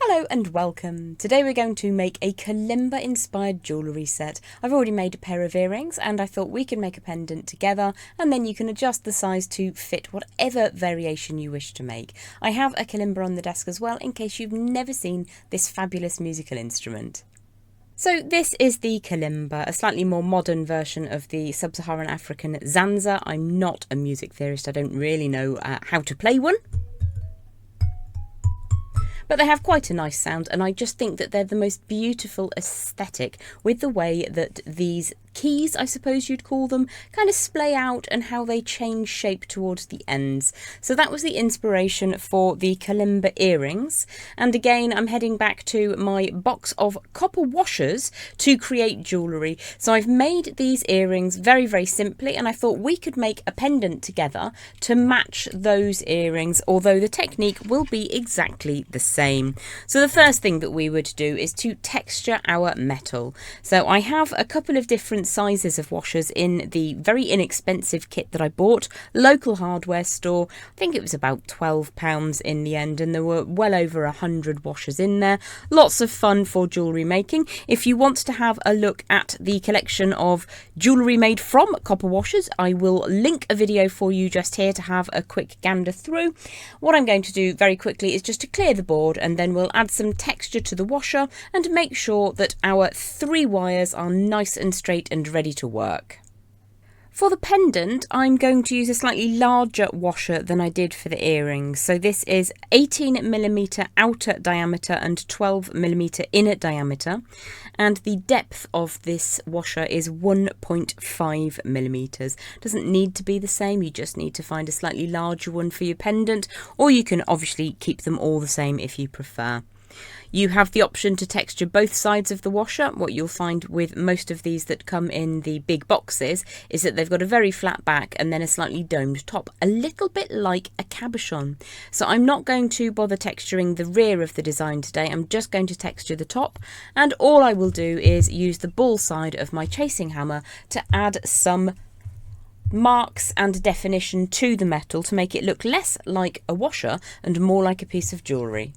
Hello and welcome. Today we're going to make a Kalimba inspired jewellery set. I've already made a pair of earrings and I thought we could make a pendant together, and then you can adjust the size to fit whatever variation you wish to make. I have a Kalimba on the desk as well in case you've never seen this fabulous musical instrument. So this is the Kalimba, a slightly more modern version of the sub-Saharan African zanza. I'm not a music theorist, I don't really know how to play one. But they have quite a nice sound, and I just think that they're the most beautiful aesthetic with the way that these keys, I suppose you'd call them, kind of splay out and how they change shape towards the ends. So that was the inspiration for the Kalimba earrings. And again, I'm heading back to my box of copper washers to create jewellery. So I've made these earrings very, very simply, and I thought we could make a pendant together to match those earrings, although the technique will be exactly the same. So the first thing that we would do is to texture our metal. So I have a couple of different sizes of washers in the very inexpensive kit that I bought, local hardware store. I think it was about £12 in the end, and there were well over 100 washers in there. Lots of fun for jewellery making. If you want to have a look at the collection of jewellery made from copper washers, I will link a video for you just here to have a quick gander through. What I'm going to do very quickly is just to clear the board, and then we'll add some texture to the washer and make sure that our 3 wires are nice and straight and ready to work. For the pendant, I'm going to use a slightly larger washer than I did for the earrings. So this is 18mm outer diameter and 12mm inner diameter. And the depth of this washer is 1.5mm. Doesn't need to be the same, you just need to find a slightly larger one for your pendant, or you can obviously keep them all the same if you prefer. You have the option to texture both sides of the washer. What you'll find with most of these that come in the big boxes is that they've got a very flat back and then a slightly domed top, a little bit like a cabochon. So I'm not going to bother texturing the rear of the design today, I'm just going to texture the top, and all I will do is use the ball side of my chasing hammer to add some marks and definition to the metal to make it look less like a washer and more like a piece of jewellery.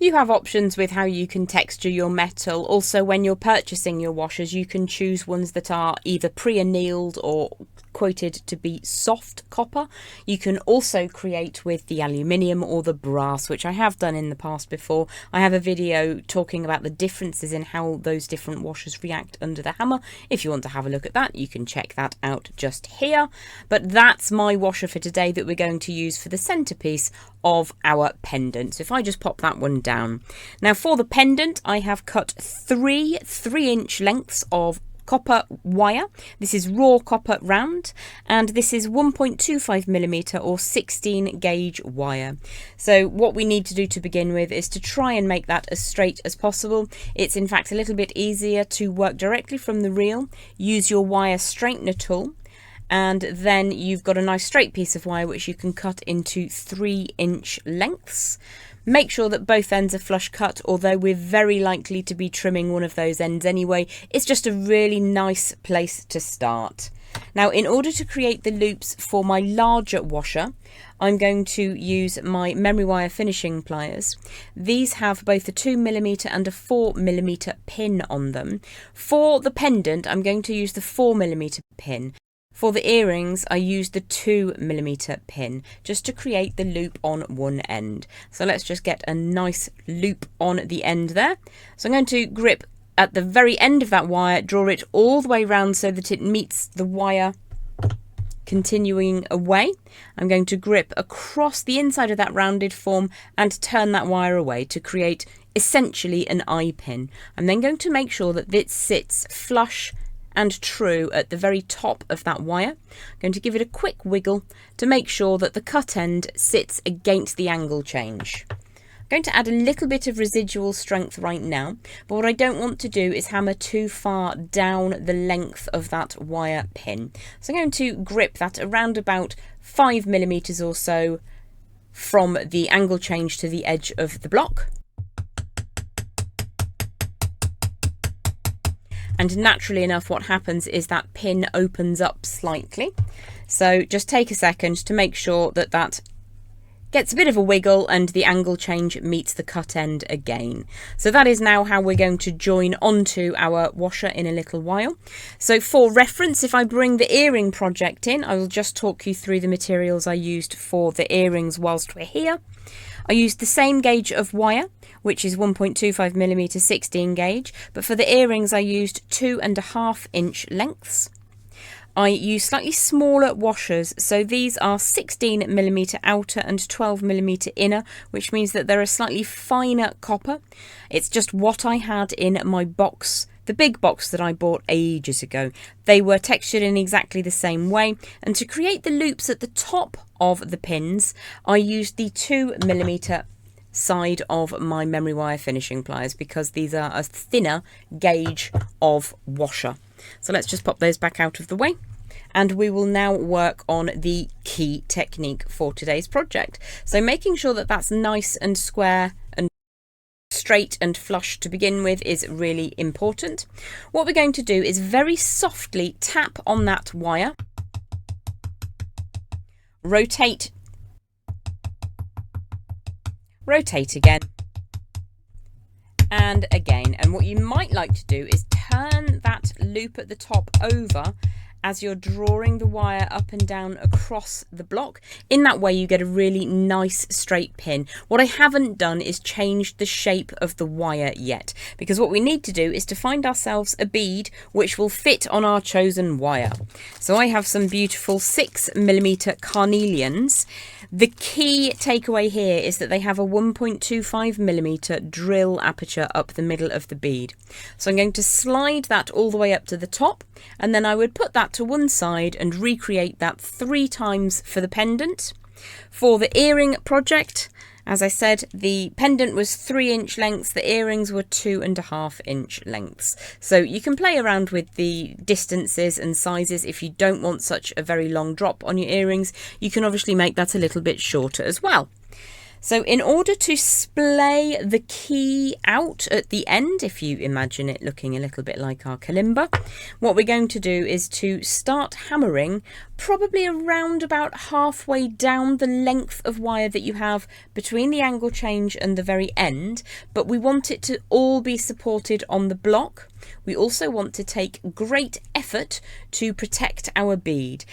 You have options with how you can texture your metal. Also, when you're purchasing your washers, you can choose ones that are either pre-annealed or quoted to be soft copper. You can also create with the aluminium or the brass, which I have done in the past before. I have a video talking about the differences in how those different washers react under the hammer. If you want to have a look at that, you can check that out just here. But that's my washer for today that we're going to use for the centerpiece of our pendant. So if I just pop that one down. Now for the pendant, I have cut 3 3-inch lengths of copper wire. This is raw copper round, and this is 1.25mm or 16 gauge wire. So what we need to do to begin with is to try and make that as straight as possible. It's in fact a little bit easier to work directly from the reel. Use your wire straightener tool, and then you've got a nice straight piece of wire which you can cut into 3-inch lengths. Make sure that both ends are flush cut, although we're very likely to be trimming one of those ends anyway. It's just a really nice place to start. Now, in order to create the loops for my larger washer, I'm going to use my memory wire finishing pliers. These have both a 2mm and a 4mm pin on them. For the pendant, I'm going to use the 4mm pin. For the earrings, I used the 2mm pin just to create the loop on one end. So let's just get a nice loop on the end there. So I'm going to grip at the very end of that wire, draw it all the way around so that it meets the wire continuing away. I'm going to grip across the inside of that rounded form and turn that wire away to create essentially an eye pin. I'm then going to make sure that it sits flush and true at the very top of that wire. I'm going to give it a quick wiggle to make sure that the cut end sits against the angle change. going to add a little bit of residual strength right now, but what I don't want to do is hammer too far down the length of that wire pin. So I'm going to grip that around about 5mm or so from the angle change to the edge of the block. And naturally enough, what happens is that pin opens up slightly. So just take a second to make sure that that gets a bit of a wiggle and the angle change meets the cut end again. So that is now how we're going to join onto our washer in a little while. So for reference, if I bring the earring project in, I will just talk you through the materials I used for the earrings whilst we're here. I used the same gauge of wire, which is 1.25mm 16 gauge, but for the earrings I used 2.5 inch lengths. I use slightly smaller washers, so these are 16mm outer and 12mm inner, which means that they're a slightly finer copper. It's just what I had in my box, the big box that I bought ages ago. They were textured in exactly the same way, and to create the loops at the top of the pins, I used the 2mm side of my memory wire finishing pliers because these are a thinner gauge of washer. So let's just pop those back out of the way, and we will now work on the key technique for today's project. So making sure that that's nice and square and straight and flush to begin with is really important. What we're going to do is very softly tap on that wire, rotate again, and again. And what you might like to do is turn that loop at the top over as you're drawing the wire up and down across the block. In that way you get a really nice straight pin. What I haven't done is changed the shape of the wire yet, because what we need to do is to find ourselves a bead which will fit on our chosen wire. So I have some beautiful 6mm carnelians. The key takeaway here is that they have a 1.25mm drill aperture up the middle of the bead. So I'm going to slide that all the way up to the top, and then I would put that to one side and recreate that 3 times for the pendant. For the earring project, as I said, the pendant was 3 inch lengths, the earrings were 2.5 inch lengths. So you can play around with the distances and sizes. If you don't want such a very long drop on your earrings, you can obviously make that a little bit shorter as well. So in order to splay the key out at the end, if you imagine it looking a little bit like our kalimba, what we're going to do is to start hammering probably around about halfway down the length of wire that you have between the angle change and the very end, but we want it to all be supported on the block. We also want to take great effort to protect our bead.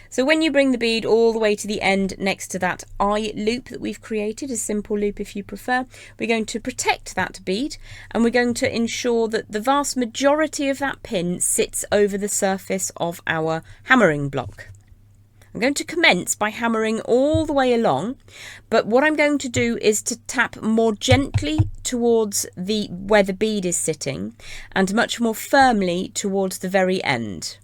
So when you bring the bead all the way to the end next to that eye loop that we've created, a simple loop if you prefer, we're going to protect that bead, and we're going to ensure that the vast majority of that pin sits over the surface of our hammering block. I'm going to commence by hammering all the way along, but what I'm going to do is to tap more gently towards where the bead is sitting and much more firmly towards the very end.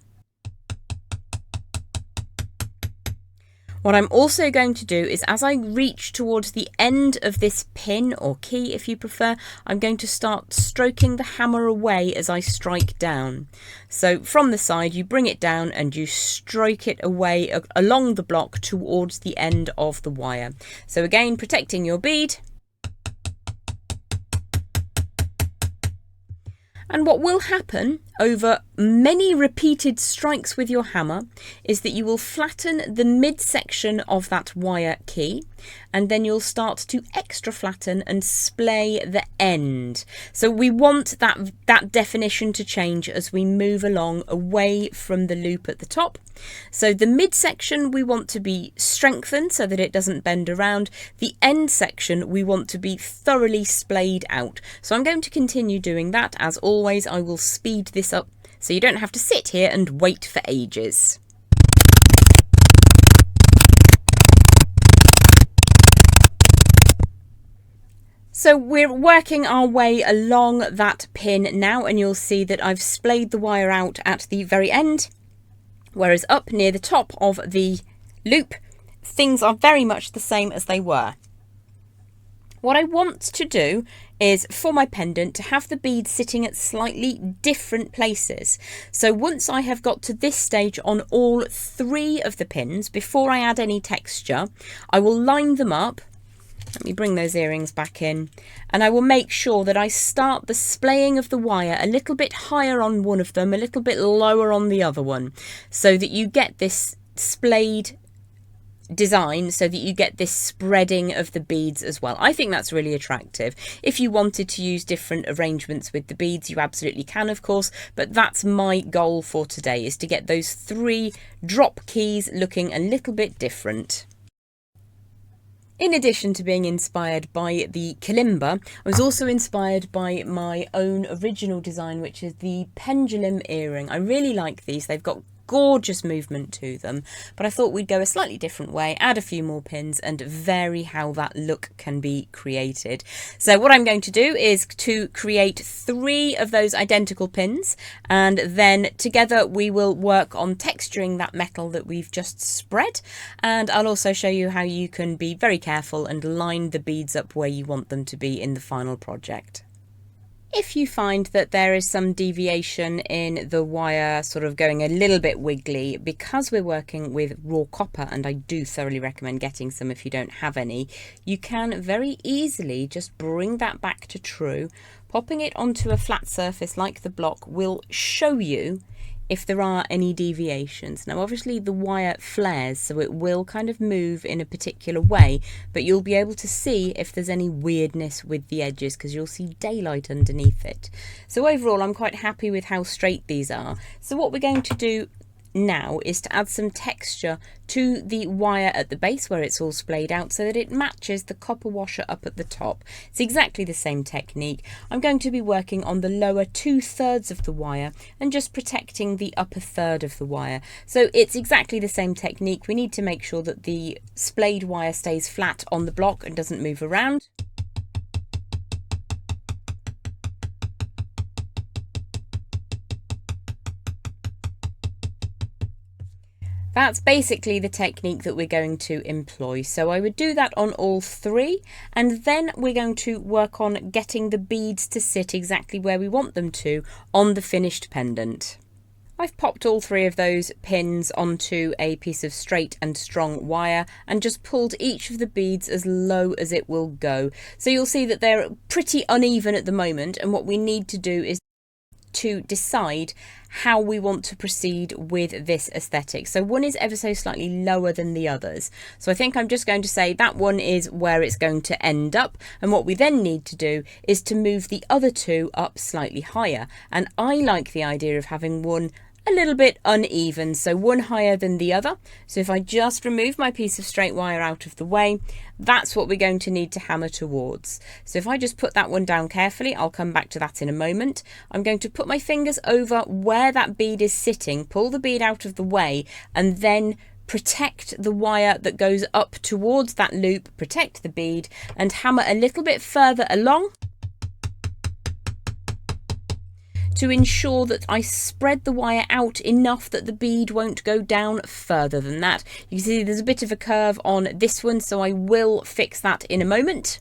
What I'm also going to do is, as I reach towards the end of this pin, or key if you prefer, I'm going to start stroking the hammer away as I strike down. So from the side you bring it down and you stroke it away along the block towards the end of the wire. So again, protecting your bead. And what will happen over many repeated strikes with your hammer is that you will flatten the midsection of that wire key, and then you'll start to extra flatten and splay the end. So we want that definition to change as we move along away from the loop at the top. So the midsection we want to be strengthened so that it doesn't bend around. The end section we want to be thoroughly splayed out. So I'm going to continue doing that. As always, I will speed this up so you don't have to sit here and wait for ages. So we're working our way along that pin now, and you'll see that I've splayed the wire out at the very end, whereas up near the top of the loop, things are very much the same as they were. What I want to do is for my pendant to have the beads sitting at slightly different places. So once I have got to this stage on all 3 of the pins, before I add any texture, I will line them up. Let me bring those earrings back in, and I will make sure that I start the splaying of the wire a little bit higher on one of them, a little bit lower on the other one, so that you get this splayed design, so that you get this spreading of the beads as well. I think that's really attractive. If you wanted to use different arrangements with the beads, you absolutely can, of course, but that's my goal for today, is to get those 3 drop keys looking a little bit different. In addition to being inspired by the Kalimba, I was also inspired by my own original design, which is the pendulum earring. I really like these. They've got gorgeous movement to them, but I thought we'd go a slightly different way, add a few more pins and vary how that look can be created. So what I'm going to do is to create 3 of those identical pins, and then together we will work on texturing that metal that we've just spread, and I'll also show you how you can be very careful and line the beads up where you want them to be in the final project. If you find that there is some deviation in the wire sort of going a little bit wiggly, because we're working with raw copper, and I do thoroughly recommend getting some if you don't have any, you can very easily just bring that back to true. Popping it onto a flat surface like the block will show you if there are any deviations. Now obviously the wire flares, so it will kind of move in a particular way, but you'll be able to see if there's any weirdness with the edges, because you'll see daylight underneath it. So overall I'm quite happy with how straight these are. So what we're going to do now is to add some texture to the wire at the base where it's all splayed out, so that it matches the copper washer up at the top. It's exactly the same technique. I'm going to be working on the lower 2/3 of the wire and just protecting the upper third of the wire. So it's exactly the same technique. We need to make sure that the splayed wire stays flat on the block and doesn't move around. That's basically the technique that we're going to employ. So I would do that on all 3, and then we're going to work on getting the beads to sit exactly where we want them to on the finished pendant. I've popped all 3 of those pins onto a piece of straight and strong wire and just pulled each of the beads as low as it will go. So you'll see that they're pretty uneven at the moment, and what we need to do is to decide how we want to proceed with this aesthetic. So one is ever so slightly lower than the others. So I think I'm just going to say that one is where it's going to end up. And what we then need to do is to move the other 2 up slightly higher. And I like the idea of having one a little bit uneven, so one higher than the other. So if I just remove my piece of straight wire out of the way, that's what we're going to need to hammer towards. So if I just put that one down carefully, I'll come back to that in a moment. I'm going to put my fingers over where that bead is sitting, pull the bead out of the way, and then protect the wire that goes up towards that loop, protect the bead, and hammer a little bit further along to ensure that I spread the wire out enough that the bead won't go down further than that. You can see there's a bit of a curve on this one, so I will fix that in a moment.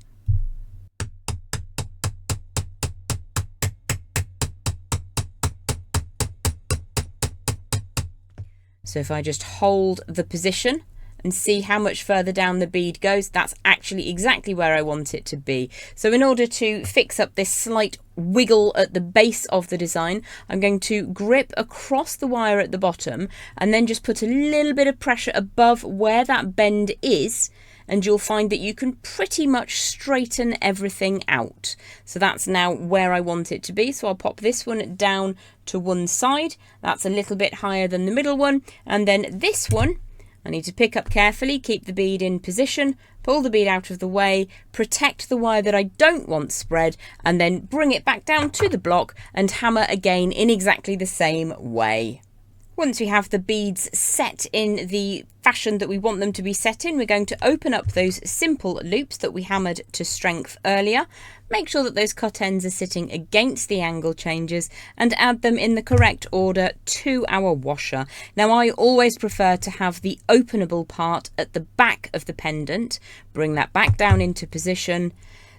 So if I just hold the position and see how much further down the bead goes, that's actually exactly where I want it to be. So in order to fix up this slight wiggle at the base of the design, I'm going to grip across the wire at the bottom and then just put a little bit of pressure above where that bend is, and you'll find that you can pretty much straighten everything out. So that's now where I want it to be. So I'll pop this one down to one side. That's a little bit higher than the middle one. And then this one, I need to pick up carefully, keep the bead in position, pull the bead out of the way, protect the wire that I don't want spread, and then bring it back down to the block and hammer again in exactly the same way. Once we have the beads set in the fashion that we want them to be set in, we're going to open up those simple loops that we hammered to strength earlier. Make sure that those cut ends are sitting against the angle changes and add them in the correct order to our washer. Now I always prefer to have the openable part at the back of the pendant. Bring that back down into position.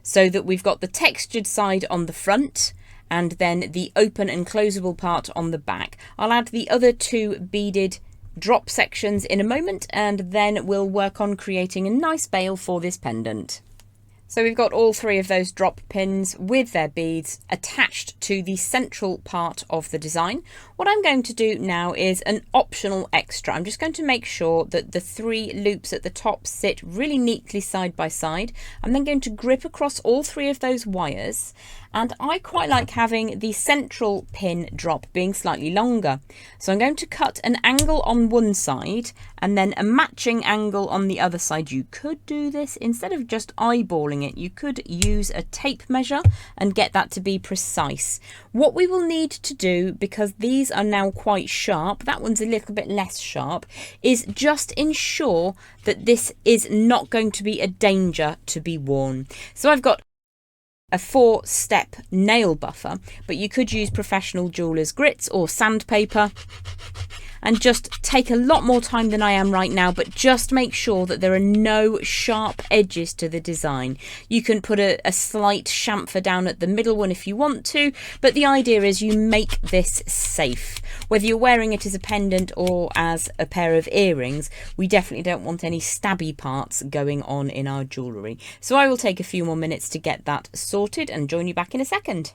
so that we've got the textured side on the front and then the open and closable part on the back. I'll add the other two beaded drop sections in a moment, and then we'll work on creating a nice bail for this pendant. So we've got all three of those drop pins with their beads attached to the central part of the design. What I'm going to do now is an optional extra. I'm just going to make sure that the three loops at the top sit really neatly side by side. I'm then going to grip across all three of those wires, and I quite like having the central pin drop being slightly longer. So I'm going to cut an angle on one side and then a matching angle on the other side. You could do this instead of just eyeballing it. You could use a tape measure and get that to be precise. What we will need to do, because these are now quite sharp, that one's a little bit less sharp, is just ensure that this is not going to be a danger to be worn. So I've got a 4-step nail buffer, but you could use professional jeweler's grits or sandpaper and just take a lot more time than I am right now, but just make sure that there are no sharp edges to the design. You can put a slight chamfer down at the middle one if you want to, but the idea is you make this safe. Whether you're wearing it as a pendant or as a pair of earrings, we definitely don't want any stabby parts going on in our jewellery. So I will take a few more minutes to get that sorted and join you back in a second.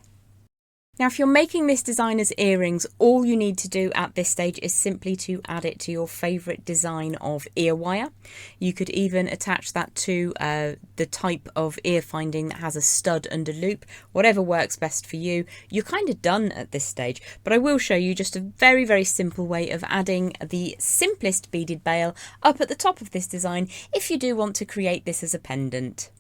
Now, if you're making this design as earrings, all you need to do at this stage is simply to add it to your favourite design of ear wire. You could even attach that to the type of ear finding that has a stud and a loop, whatever works best for you. You're kind of done at this stage, but I will show you just a very, very simple way of adding the simplest beaded bail up at the top of this design if you do want to create this as a pendant.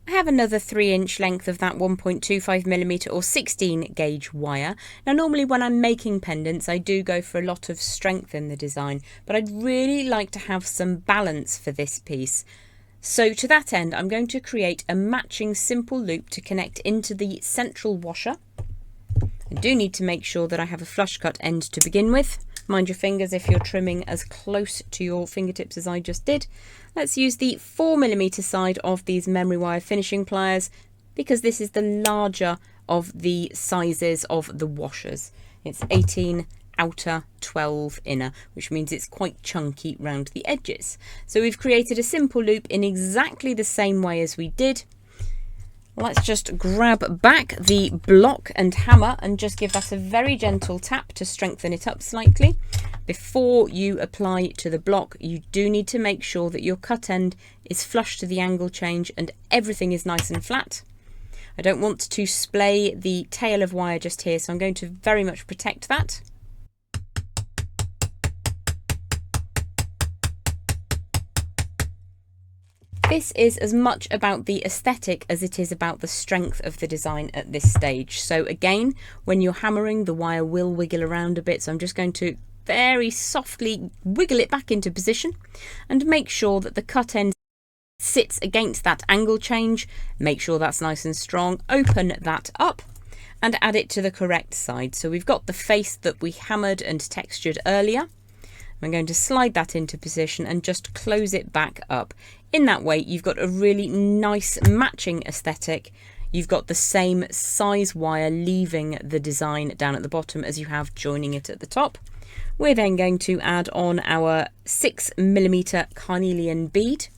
I have another 3-inch length of that 1.25mm or 16 gauge wire. Now normally when I'm making pendants I do go for a lot of strength in the design, but I'd really like to have some balance for this piece. So to that end I'm going to create a matching simple loop to connect into the central washer. I do need to make sure that I have a flush cut end to begin with. Mind your fingers if you're trimming as close to your fingertips as I just did. Let's use the 4mm side of these memory wire finishing pliers because this is the larger of the sizes of the washers. It's 18 outer, 12 inner, which means it's quite chunky round the edges. So we've created a simple loop in exactly the same way as we did. Let's just grab back the block and hammer and just give that a very gentle tap to strengthen it up slightly. Before you apply to the block, you do need to make sure that your cut end is flush to the angle change and everything is nice and flat. I don't want to splay the tail of wire just here, so I'm going to very much protect that. This is as much about the aesthetic as it is about the strength of the design at this stage. So again, when you're hammering, the wire will wiggle around a bit, so I'm just going to very softly wiggle it back into position and make sure that the cut end sits against that angle change. Make sure that's nice and strong. Open that up and add it to the correct side. So we've got the face that we hammered and textured earlier. I'm going to slide that into position and just close it back up. In that way, you've got a really nice matching aesthetic. You've got the same size wire leaving the design down at the bottom as you have joining it at the top. We're then going to add on our 6mm carnelian bead.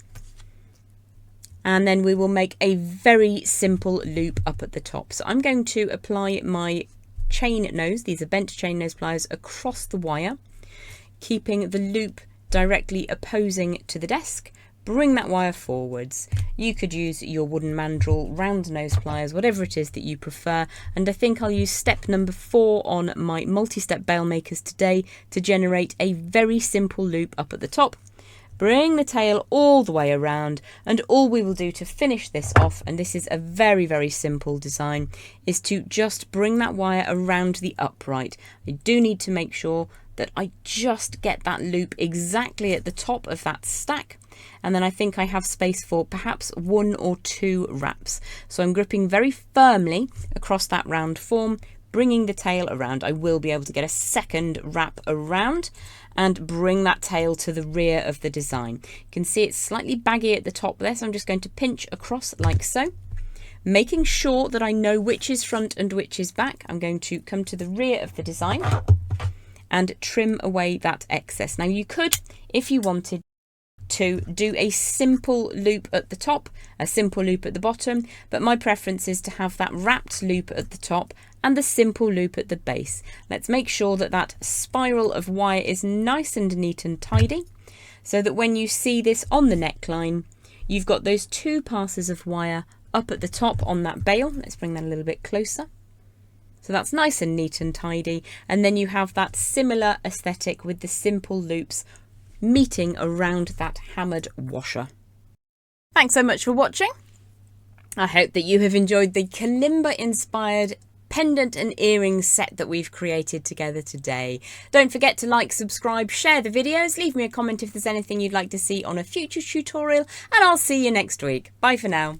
And then we will make a very simple loop up at the top. So I'm going to apply my chain nose, these are bent chain nose pliers, across the wire, keeping the loop directly opposing to the desk. Bring that wire forwards. You could use your wooden mandrel, round nose pliers, whatever it is that you prefer. And I think I'll use step number 4 on my multi-step bail makers today to generate a very simple loop up at the top. Bring the tail all the way around, and all we will do to finish this off, and this is a very, very simple design, is to just bring that wire around the upright. I do need to make sure that I just get that loop exactly at the top of that stack, and then I think I have space for perhaps 1 or 2 wraps. So I'm gripping very firmly across that round form, bringing the tail around. I will be able to get a second wrap around and bring that tail to the rear of the design. You can see it's slightly baggy at the top there, so I'm just going to pinch across like so. Making sure that I know which is front and which is back, I'm going to come to the rear of the design and trim away that excess. Now you could, if you wanted to, do a simple loop at the top, a simple loop at the bottom, but my preference is to have that wrapped loop at the top and the simple loop at the base. Let's make sure that that spiral of wire is nice and neat and tidy, so that when you see this on the neckline, you've got those 2 passes of wire up at the top on that bail. Let's bring that a little bit closer. So that's nice and neat and tidy. And then you have that similar aesthetic with the simple loops meeting around that hammered washer. Thanks so much for watching. I hope that you have enjoyed the Kalimba inspired pendant and earrings set that we've created together today. Don't forget to like, subscribe, share the videos, leave me a comment if there's anything you'd like to see on a future tutorial, and I'll see you next week. Bye for now.